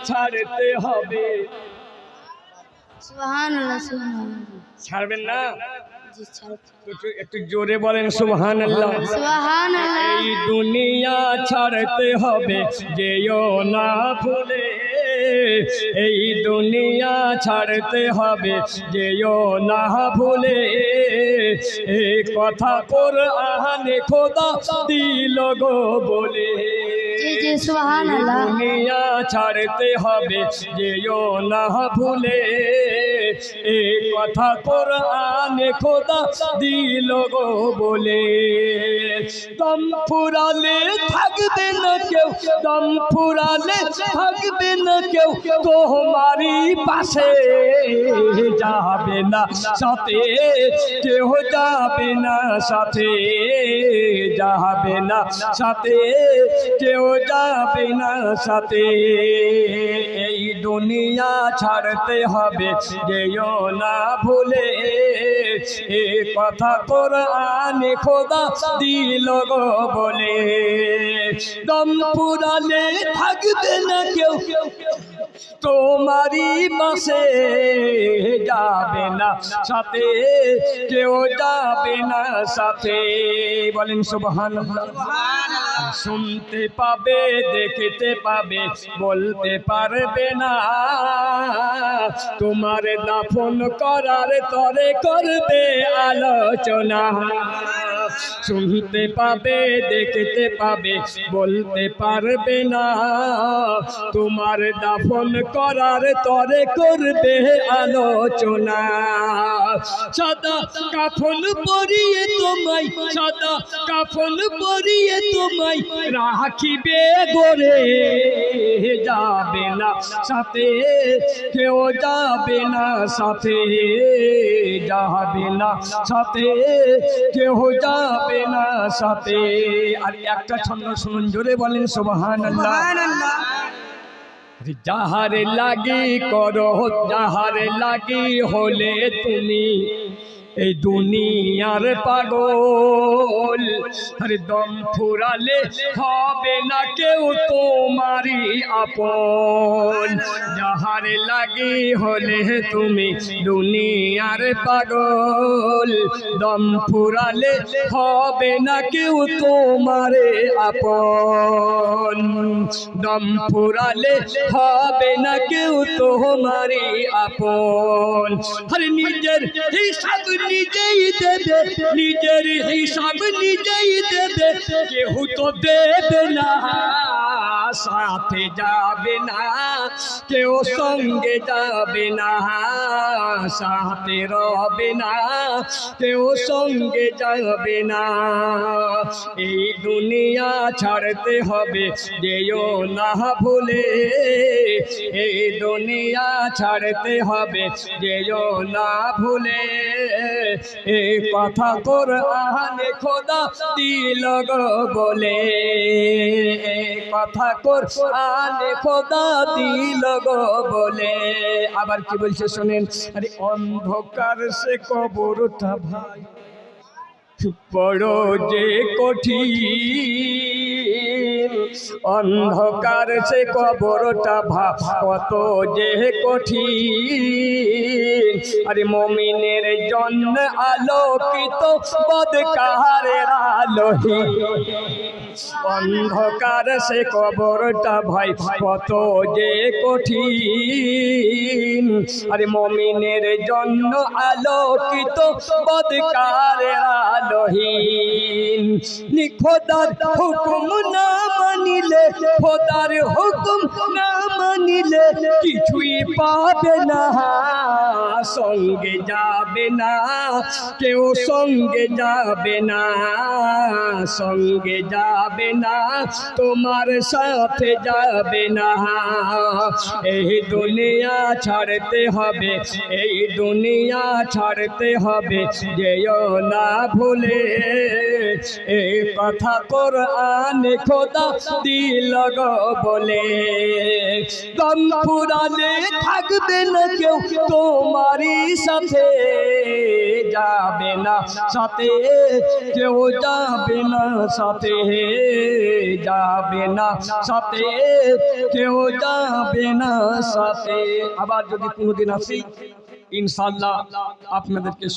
ছাড়তে হবে। সুবহানাল্লাহ সুবহানাল্লাহ। ছাড়বেন না? জি ছাড়তে। একটু জোরে বলেন সুবহানাল্লাহ। সুবহানাল্লাহ। এই দুনিয়া ছাড়তে হবে, যেও না ভুলে। এই দুনিয়া ছাড়তে হবে, যেও না ভুলে। এই কথা কোরআনে খোদা দিল গো বলে। জি জি সুবহানাল্লাহ। দুনিয়া ছাড়তে হবে, যেও না ভুলে। এই কথা কোরআনে খোদা দিল গো বলে। দম ফুরালে থাকবে না কেউ, দম ফুরালে থাকবে না কেউ, তোমারই পাশে যাবে না সাথে, কেউ যাবে না সাথে, যাবে না সাথে, কেউ যাবে না সাথে। এই দুনিয়া ছাড়তে হবে, যেও না ভুলে। এ কথা কোরআনে খোদা দিল গো বলে। দম পুরালে থাকবে না কেউ, তোমারই পাশে যাবে না সাথে, কেউ যাবে না সাথে। বলেন সুবহানাল্লাহ। শুনতে পাবে, দেখতে পাবে, বলতে পারবে না। তোমার দাফন করার তরে করবে আলোচনা। শুনতে পাবে, দেখতে পাবে, বলতে পারবে না। তোমার দাফন করার তরে করবে আলোচনা। সাদা কাফন পরিয়ে তোমায়, সাদা কাফন পরিয়ে তোমায় রাখিবে গোরে। যাবে না সাথে, কেউ যাবে না সাথে, যাবে না সাথে, কেউ যাবে না সাথে। আর একটা ছন্দ শুনুন, জোরে বলেন সুবহানাল্লাহ। যাহারে লাগি করো, যাহারে লাগি হলে তুমি এই দুনিয়ার পাগল। আরে দম ফুরালে হবে না কেউ তোমারই আপন। যাহারে লাগি হলে তুমি দুনিয়ার পাগল। দম ফুরালে হবে না কেউ তোমারে আপন। দম ফুরালে হবে না কেউ তোমারই আপন। আরে নিজের হিসাব নিজেই দেবে, নিজের হিসাব নিজেই দেবে, কেউ তো দেবে না সাথে, যাবে না কেউ, সঙ্গে যাবে না সাথে, রবে না কেউ, সঙ্গে যাবে না। এই দুনিয়া ছাড়তে হবে, যেও না ভুলে। এই দুনিয়া ছাড়তে হবে, যেও না ভুলে। এই কথা কোরআনে খোদা দিল গো বলে। এই কথা কোরআনে খোদা দিল গো বলে। আবার কি বলছে শোনেন। আরে অন্ধকার সে কবরটা ভাই বড় যে কঠিন। অন্ধকার সে কবরটা ভাব কত যে কঠিন। আরে মুমিনের জন্য আলোকিত, বদকারের আলোহীন। অন্ধকার সে কবরটা ভাই কত যে কঠিন। আরে মুমিনের জন্য আলোকিত, বদকারের আলোহীন। খোদার হুকুম না মানিলে, খোদার হুকুম না মানিলে কিছুই পাবে না, সঙ্গে যাবে না কেউ, সঙ্গে যাবে না, সঙ্গে যাবে না, তোমার সাথে যাবে না। এই দুনিয়া ছাড়তে হবে, এই দুনিয়া ছাড়তে হবে, যেও না ভুলে। এই কথা কোরআনে খোদা দিল গো বলে। দম ফুরালে থাকবে না কেউ তোমার তোমারই সাথে যাবে না সাথে, কেউ যাবে না সাথে, যাবে না সাথে, কেউ যাবে না সাথে। আবার যদি কোনোদিন আসি ইনশাআল্লাহ আপনাদেরকে